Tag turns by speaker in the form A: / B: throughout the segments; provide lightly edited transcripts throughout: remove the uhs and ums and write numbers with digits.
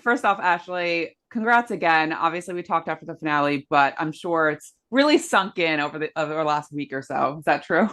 A: first off, Ashley, congrats again. Obviously, we talked after the finale, but I'm sure it's really sunk in over the last week or so. Is that true?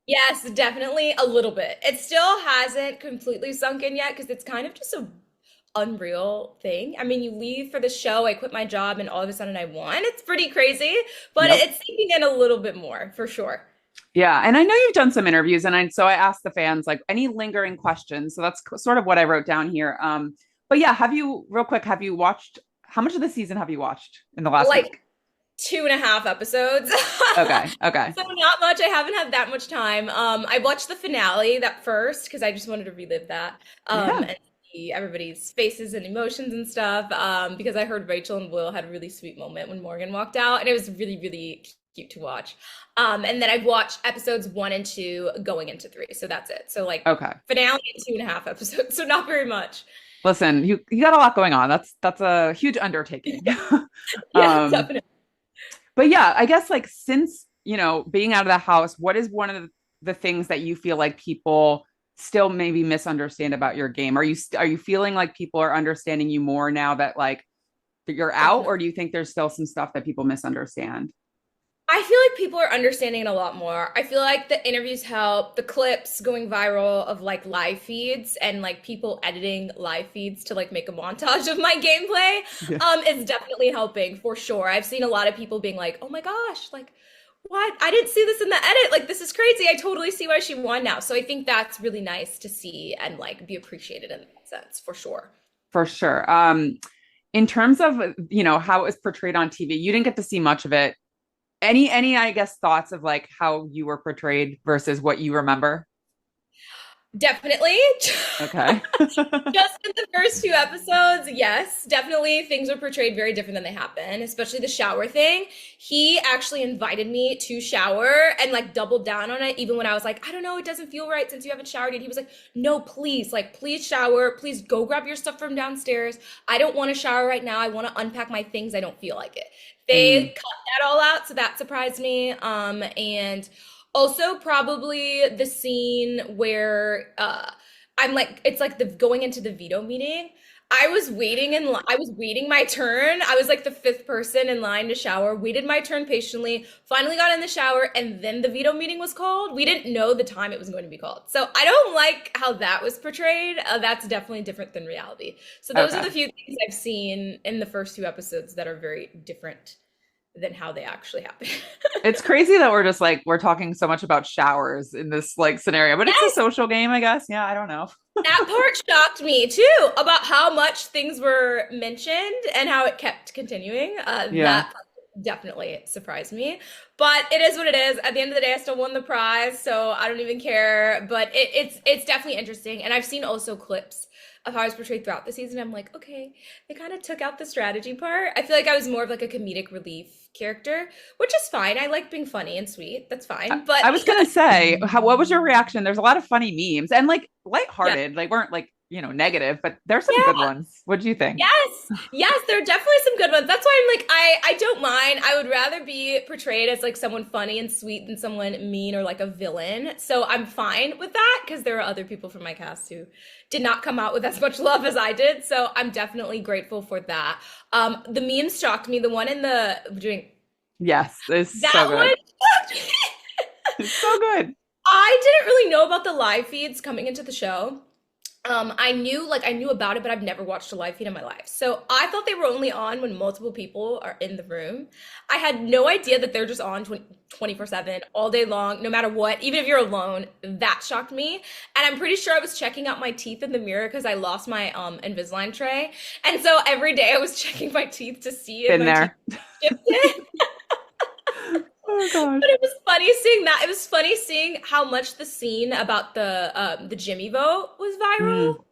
B: Yes, definitely a little bit. It still hasn't completely sunk in yet because it's kind of just a unreal thing. I mean, you leave for the show, I quit my job, and all of a sudden I won. It's pretty crazy, but
A: Yep.
B: it's sinking in a little bit more for sure.
A: Yeah, and I know you've done some interviews, and I asked the fans like any lingering questions. So that's sort of what I wrote down here. But yeah, have you real quick? Have you watched? How much of the season have you watched in the last week?
B: Like 2.5 episodes.
A: Okay, okay,
B: So not much. I haven't had that much time. I watched the finale that first because I just wanted to relive that.
A: yeah.
B: And see everybody's faces and emotions and stuff. Because I heard Rachel and Will had a really sweet moment when Morgan walked out, and it was really, really cute to watch. And then I've watched episodes 1 and 2 going into 3. So that's it. So like
A: Okay.
B: finale and 2.5 episodes. So not very much.
A: Listen, you got a lot going on. That's a huge undertaking.
B: Yeah,
A: um,
B: definitely.
A: but yeah, I guess like since being out of the house, what is one of the things that you feel like people still maybe misunderstand about your game? Are you feeling like people are understanding you more now that like that you're out,
B: Definitely.
A: or do you think there's still some stuff that people misunderstand?
B: I feel like people are understanding it a lot more. I feel like the interviews help, the clips going viral of like live feeds and like people editing live feeds to like make a montage of my gameplay
A: Yeah.
B: is definitely helping for sure. I've seen a lot of people being like, "Oh my gosh, like what? I didn't see this in the edit. Like this is crazy. I totally see why she won now." So I think that's really nice to see and like be appreciated in that sense for sure.
A: For sure. In terms of how it was portrayed on TV, you didn't get to see much of it. Any I guess thoughts of like how you were portrayed versus what you remember?
B: Definitely.
A: Okay.
B: Just in the first 2 episodes, yes, definitely things are portrayed very different than they happen, especially the shower thing. He actually invited me to shower and like doubled down on it, even when I was like, I don't know, it doesn't feel right since you haven't showered yet. He was like, no, please, like, please shower. Please go grab your stuff from downstairs. I don't want to shower right now. I want to unpack my things. I don't feel like it. They
A: Mm,
B: cut that all out, so that surprised me. And also probably the scene where I'm like it's like the going into the veto meeting. I was waiting my turn. I was like the fifth person in line to shower, waited my turn patiently, finally got in the shower, and then the veto meeting was called. We didn't know the time it was going to be called. So I don't like how that was portrayed. That's definitely different than reality. So those are
A: okay.
B: the few things I've seen in the first 2 episodes that are very different than how they actually happen.
A: It's crazy that we're talking so much about showers in this like scenario, but it's a
B: Yes,
A: social game, I guess. Yeah, I don't know.
B: that part shocked me too, about how much things were mentioned and how it kept continuing.
A: Yeah.
B: That part definitely surprised me. But it is what it is. At the end of the day, I still won the prize, so I don't even care. But it's definitely interesting. And I've seen also clips of how I was portrayed throughout the season. I'm like, okay, they kind of took out the strategy part. I feel like I was more of like a comedic relief character, which is fine. I like being funny and sweet. That's fine. But
A: I was gonna say, what was your reaction? There's a lot of funny memes and like
B: yeah.
A: lighthearted. They weren't like, negative, but there's some good
B: Yeah.
A: ones. What do you think?
B: Yes, yes, there are definitely some good ones. That's why I'm like, I don't mind. I would rather be portrayed as like someone funny and sweet than someone mean or like a villain. So I'm fine with that because there are other people from my cast who did not come out with as much love as I did. So I'm definitely grateful for that. The memes shocked me. The one in the doing
A: Yes, it's so
B: that one
A: good.
B: shocked me.
A: It's so good.
B: I didn't really know about the live feeds coming into the show. I knew about it, but I've never watched a live feed in my life. So I thought they were only on when multiple people are in the room. I had no idea that they're just on 24/7 all day long, no matter what, even if you're alone. That shocked me. And I'm pretty sure I was checking out my teeth in the mirror because I lost my Invisalign tray. And so every day I was checking my teeth to see if
A: Been
B: my teeth
A: there.
B: shifted.
A: Oh gosh.
B: But it was funny seeing that. It was funny seeing how much the scene about the Jimmy vote was
A: Mm,
B: viral.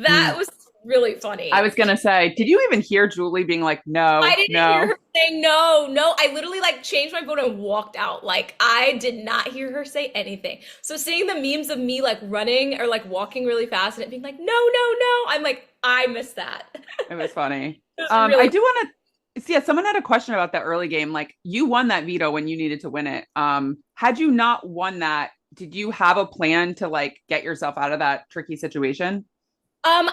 B: That
A: mm.
B: was really
A: I
B: funny.
A: was gonna say, did you even hear Julie being like,
B: I
A: no,
B: didn't hear
A: no?
B: her say no, no. I literally like changed my vote and walked out. Like I did not hear her say anything. So seeing the memes of me like running or like walking really fast and it being like, no, no, no. I'm like, I missed that.
A: It was funny.
B: It was
A: I
B: really
A: do want to see. Yeah, someone had a question about the early game. Like, you won that veto when you needed to win it. Had you not won that, did you have a plan to like get yourself out of that tricky situation?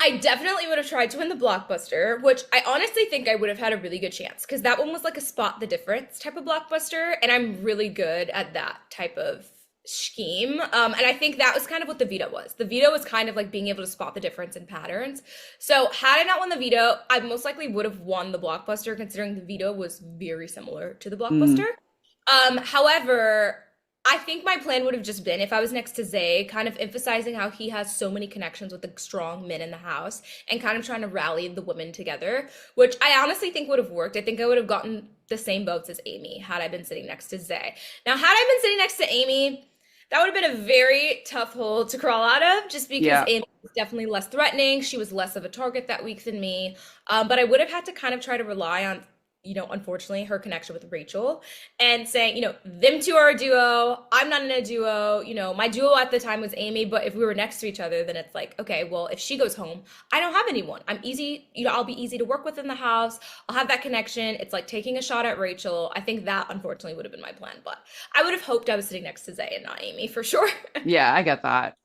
B: I definitely would have tried to win the blockbuster, which I honestly think I would have had a really good chance because that one was like a spot the difference type of blockbuster, and I'm really good at that type of scheme. And I think that was kind of what the veto was. The veto was kind of like being able to spot the difference in patterns. So had I not won the veto, I most likely would have won the blockbuster, considering the veto was very similar to the blockbuster.
A: Mm,
B: However, I think my plan would have just been if I was next to Zay, kind of emphasizing how he has so many connections with the strong men in the house and kind of trying to rally the women together, which I honestly think would have worked. I think I would have gotten the same votes as Amy had I been sitting next to Zay. Now, had I been sitting next to Amy, that would have been a very tough hole to crawl out of just because
A: yeah.
B: Amy was definitely less threatening. She was less of a target that week than me. But I would have had to kind of try to rely on, unfortunately, her connection with Rachel and saying, them two are a duo. I'm not in a duo. My duo at the time was Amy, but if we were next to each other, then it's like, okay, well, if she goes home, I don't have anyone. I'm easy, I'll be easy to work with in the house. I'll have that connection. It's like taking a shot at Rachel. I think that unfortunately would have been my plan, but I would have hoped I was sitting next to Zay and not Amy for sure.
A: Yeah, I get that.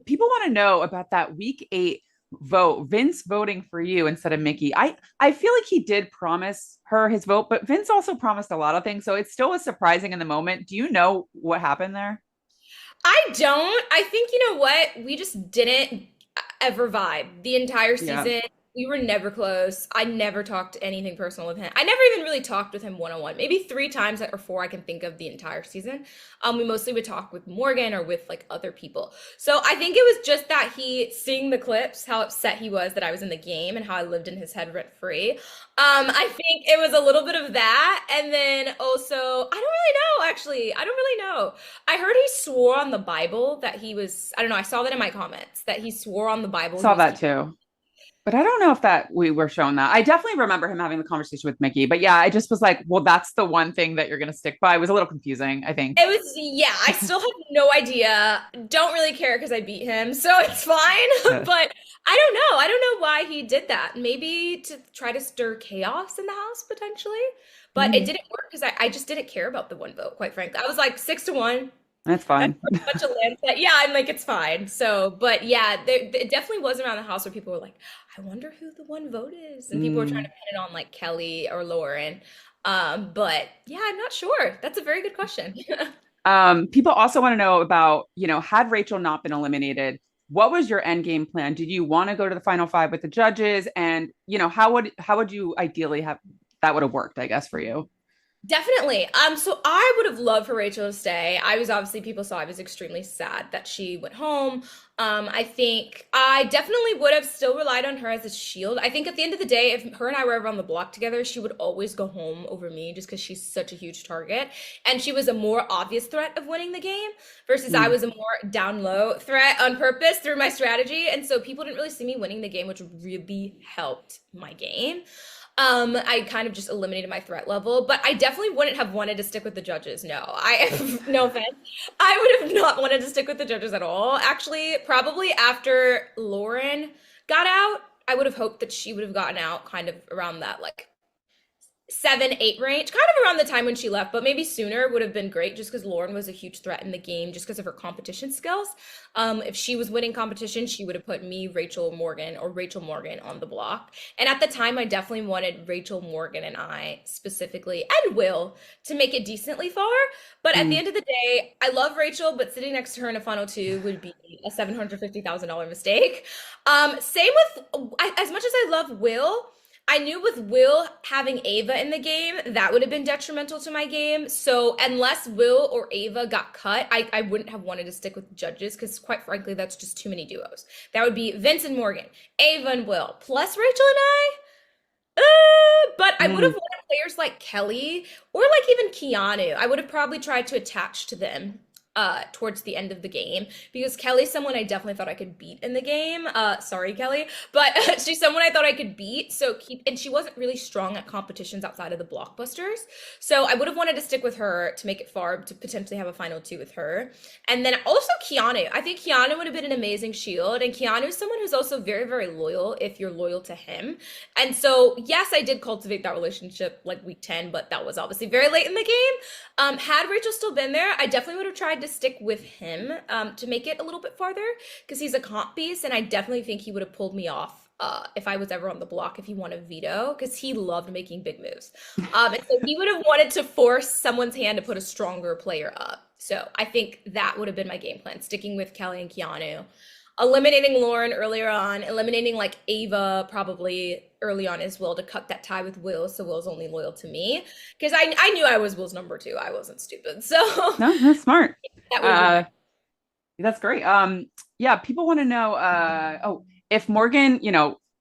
A: People want to know about that week 8 vote, Vince voting for you instead of Mickey. I feel like he did promise her his vote, but Vince also promised a lot of things, so it still was surprising in the moment. Do you know what happened there?
B: I don't. I think you know what? We just didn't ever vibe the entire
A: Yeah.
B: season. We were never close. I never talked anything personal with him. I never even really talked with him one on one. Maybe three times or four I can think of the entire season. We mostly would talk with Morgan or with like other people. So I think it was just that he seeing the clips, how upset he was that I was in the game and how I lived in his head rent free. I think it was a little bit of that, and then also I don't really know. Actually, I don't really know. I heard he swore on the Bible that he was. I don't know. I saw that in my comments that he swore on the Bible he
A: Saw
B: was
A: that
B: keeping.
A: too. But I don't know if that we were shown that. I definitely remember him having the conversation with Mickey. But yeah, I just was like, well, that's the one thing that you're going to stick by. It was a little confusing, I think.
B: It was, yeah, I still have no idea. Don't really care because I beat him, so it's fine.
A: Yeah.
B: But I don't know. I don't know why he did that. Maybe to try to stir chaos in the house, potentially. But it
A: Maybe.
B: didn't work because I just didn't care about the one vote, quite frankly. I was like 6-1.
A: That's
B: That's
A: fine.
B: pretty much a landslide. Yeah, I'm like, it's fine. So, but yeah, it definitely was around the house where people were like, I wonder who the one vote is. And people were trying to
A: Mm.
B: pin it on like Kelly or Lauren. But yeah, I'm not sure. That's a very good question.
A: People also want to know about, had Rachel not been eliminated, what was your end game plan? Did you want to go to the final five with the judges? And, how would you ideally have that would have worked, I guess, for you?
B: Definitely. So I would have loved for Rachel to stay. I was obviously people saw I was extremely sad that she went home. I think I definitely would have still relied on her as a shield. I think at the end of the day, if her and I were ever on the block together, she would always go home over me just because she's such a huge target. And she was a more obvious threat of winning the game versus I
A: Mm.
B: was a more down low threat on purpose through my strategy. And so people didn't really see me winning the game, which really helped my game. I kind of just eliminated my threat level, but I definitely wouldn't have wanted to stick with the judges. No, no offense. I would have not wanted to stick with the judges at all. Actually, probably after Lauren got out, I would have hoped that she would have gotten out kind of around that like 7, 8 range, kind of around the time when she left, but maybe sooner would have been great just because Lauren was a huge threat in the game just because of her competition skills. If she was winning competition, she would have put me, Rachel Morgan, or Rachel Morgan on the block. And at the time, I definitely wanted Rachel Morgan and I specifically, and Will, to make it decently far. But at the
A: Mm.
B: end of the day, I love Rachel, but sitting next to her in a final two would be a $750,000 mistake. Same with, as much as I love Will, I knew with Will having Ava in the game, that would have been detrimental to my game. So unless Will or Ava got cut, I wouldn't have wanted to stick with judges because quite frankly, that's just too many duos. That would be Vince and Morgan, Ava and Will, plus Rachel and I. But I would have
A: Mm.
B: wanted players like Kelly or like even Keanu. I would have probably tried to attach to them towards the end of the game because Kelly's someone I definitely thought I could beat in the game. Sorry, Kelly, but she's someone I thought I could beat. So and she wasn't really strong at competitions outside of the blockbusters. So I would have wanted to stick with her to make it far to potentially have a final two with her. And then also Keanu. I think Keanu would have been an amazing shield. And Keanu is someone who's also very, very loyal if you're loyal to him. And so, yes, I did cultivate that relationship like week 10, but that was obviously very late in the game. Had Rachel still been there, I definitely would have tried to stick with him to make it a little bit farther because he's a comp beast, and I definitely think he would have pulled me off if I was ever on the block if he won a veto because he loved making big moves. And so he would have wanted to force someone's hand to put a stronger player up. So I think that would have been my game plan, sticking with Kelly and Keanu, eliminating Lauren earlier on, eliminating like Ava probably early on as well to cut that tie with Will, so Will's only loyal to me because I knew I was Will's number two. I wasn't stupid, so
A: No, that's smart.
B: that would have been my.
A: That's great. Yeah, people want to know, oh, if Morgan,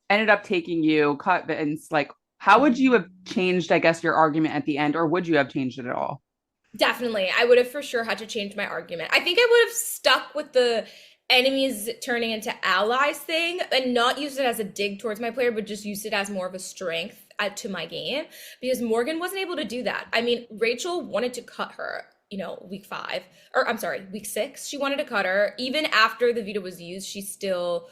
A: ended up taking you, cut Vince, like, how would you have changed, I guess, your argument at the end, or would you have changed it at all?
B: Definitely. I would have for sure had to change my argument. I think I would have stuck with the enemies turning into allies thing and not used it as a dig towards my player, but just used it as more of a strength to my game because Morgan wasn't able to do that. I mean, Rachel wanted to cut her, week 5, or I'm sorry, week 6. She wanted to cut her. Even after the veto was used, she still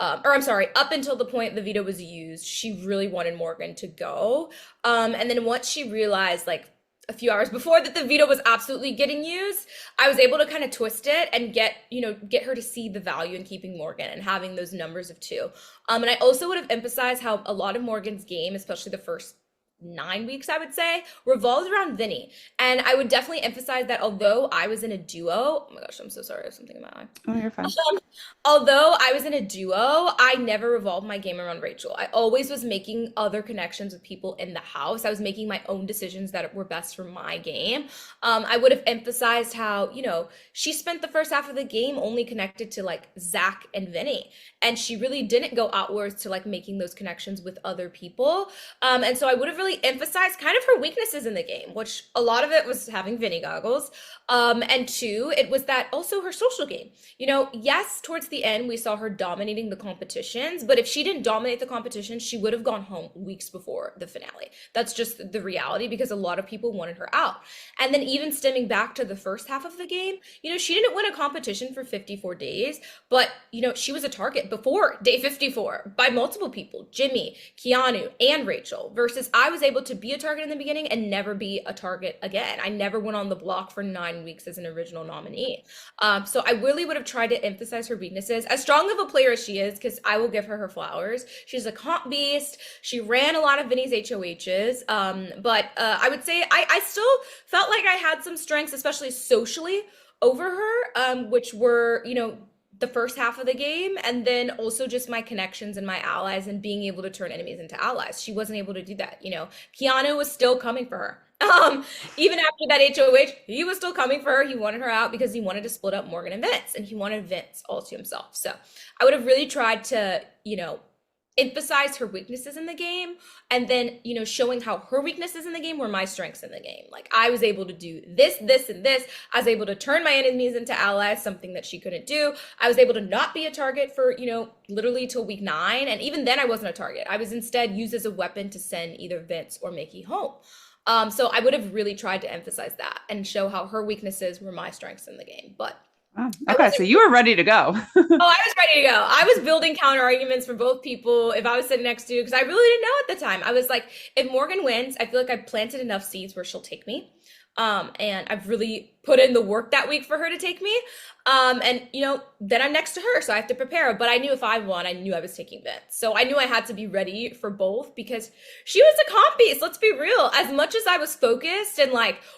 B: or I'm sorry, up until the point the veto was used, she really wanted Morgan to go. And then once she realized, like, a few hours before that the veto was absolutely getting used, I was able to kind of twist it and get her to see the value in keeping Morgan and having those numbers of 2. And I also would have emphasized how a lot of Morgan's game, especially the first 9 weeks, I would say, revolves around Vinny. And I would definitely emphasize that although I was in a duo, oh my gosh, I'm so sorry, I have something in my eye.
A: Oh, you're fine.
B: Although I was in a duo, I never revolved my game around Rachel. I always was making other connections with people in the house. I was making my own decisions that were best for my game. I would have emphasized how, she spent the first half of the game only connected to like Zach and Vinny. And she really didn't go outwards to like making those connections with other people. And so I would have really emphasized kind of her weaknesses in the game, which a lot of it was having Vinny goggles. And 2, it was that also her social game. Yes, towards the end, we saw her dominating the competitions, but if she didn't dominate the competition, she would have gone home weeks before the finale. That's just the reality because a lot of people wanted her out. And then even stemming back to the first half of the game, she didn't win a competition for 54 days, but, she was a target before day 54 by multiple people, Jimmy, Keanu, and Rachel, versus I was able to be a target in the beginning and never be a target again. I never went on the block for 9 weeks as an original nominee. So I really would have tried to emphasize her weaknesses. As strong of a player as she is, because I will give her flowers, she's a comp beast. She ran a lot of Vinny's HOHs. But I would say I still felt like I had some strengths, especially socially, over her, which were, the first half of the game, and then also just my connections and my allies and being able to turn enemies into allies. She wasn't able to do that. Keanu was still coming for her. Even after that HOH, he was still coming for her. He wanted her out because he wanted to split up Morgan and Vince, and he wanted Vince all to himself. So I would have really tried to, emphasize her weaknesses in the game, and then, showing how her weaknesses in the game were my strengths in the game. Like, I was able to do this, this, and this. I was able to turn my enemies into allies, something that she couldn't do. I was able to not be a target for, literally till week 9. And even then I wasn't a target. I was instead used as a weapon to send either Vince or Mickey home. So I would have really tried to emphasize that and show how her weaknesses were my strengths in the game. But
A: oh, okay, so you were ready to go.
B: I was ready to go. I was building counter arguments for both people if I was sitting next to you, because I really didn't know at the time. I was like, if Morgan wins, I feel like I've planted enough seeds where she'll take me. And I've really put in the work that week for her to take me. And then I'm next to her, so I have to prepare. But I knew if I won, I knew I was taking Vince. So I knew I had to be ready for both because she was a comp beast. Let's be real. As much as I was focused and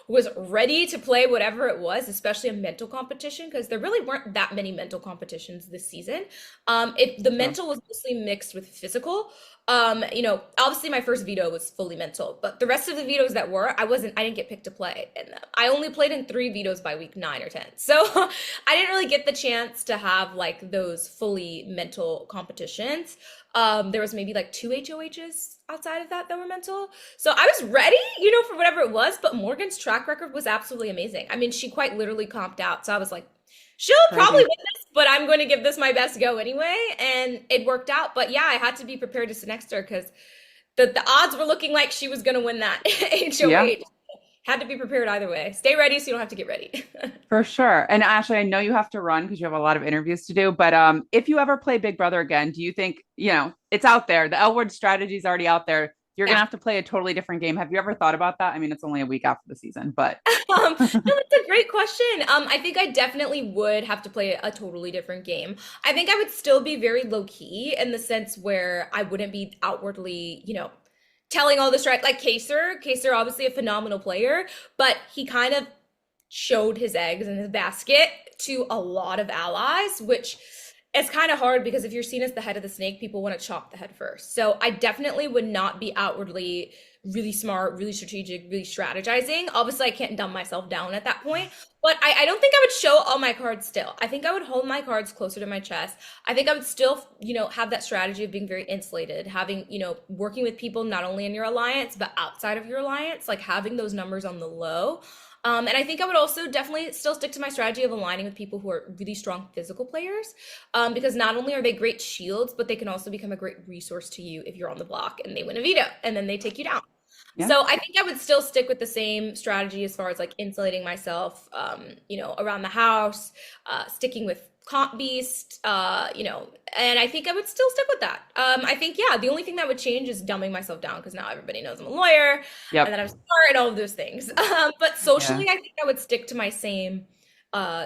B: was ready to play whatever it was, especially a mental competition, because there really weren't that many mental competitions this season. The mental was mostly mixed with physical. Obviously my first veto was fully mental, but the rest of the vetoes that were, I didn't get picked to play in them. I only played in 3 vetoes by week 9 or 10. So I didn't really get the chance to have those fully mental competitions. There was maybe 2 HOHs outside of that were mental. So I was ready, for whatever it was, but Morgan's track record was absolutely amazing. I mean, she quite literally comped out. So I was like, she'll probably win this, but I'm going to give this my best go anyway. And it worked out. But yeah, I had to be prepared to sit next to her because the odds were looking like she was going to win that HOH. Yeah. Had to be prepared either way. Stay ready so you don't have to get ready.
A: For sure. And Ashley, I know you have to run because you have a lot of interviews to do. But if you ever play Big Brother again, do you think, it's out there, the Elwood strategy is already out there. You're gonna
B: Yeah.
A: have to play a totally different game. Have you ever thought about that? I mean, it's only a week after the season, but
B: No, that's a great question. I think I definitely would have to play a totally different game. I think I would still be very low key in the sense where I wouldn't be outwardly, telling all this right. Like Kaser, obviously a phenomenal player, but he kind of showed his eggs in his basket to a lot of allies, which is kind of hard because if you're seen as the head of the snake, people want to chop the head first. So I definitely would not be outwardly really smart, really strategic, really strategizing. Obviously, I can't dumb myself down at that point, but I don't think I would show all my cards still. I think I would hold my cards closer to my chest. I think I would still, have that strategy of being very insulated, having, working with people not only in your alliance, but outside of your alliance, like having those numbers on the low. And I think I would also definitely still stick to my strategy of aligning with people who are really strong physical players, because not only are they great shields, but they can also become a great resource to you if you're on the block and they win a veto and then they take you down.
A: yeah.
B: So I think I would still stick with the same strategy as far as like insulating myself, around the house, sticking with Comp Beast, and I think I would still stick with that. I think, yeah, the only thing that would change is dumbing myself down because now everybody knows I'm a lawyer and
A: Yep.
B: that I'm smart and all of those things. But
A: Yeah.
B: socially, I think I would stick to my same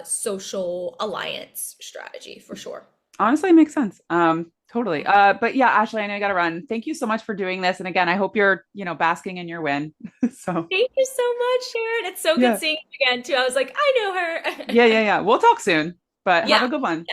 B: social alliance strategy for sure.
A: Honestly, it makes sense. Totally. But yeah, Ashley, I know you gotta run. Thank you so much for doing this. And again, I hope you're, basking in your win. So
B: Thank you so much, Sharon. It's so good
A: yeah.
B: seeing you again, too. I was like, I know her.
A: Yeah, yeah, yeah. We'll talk soon, but have a
B: Yeah.
A: good one.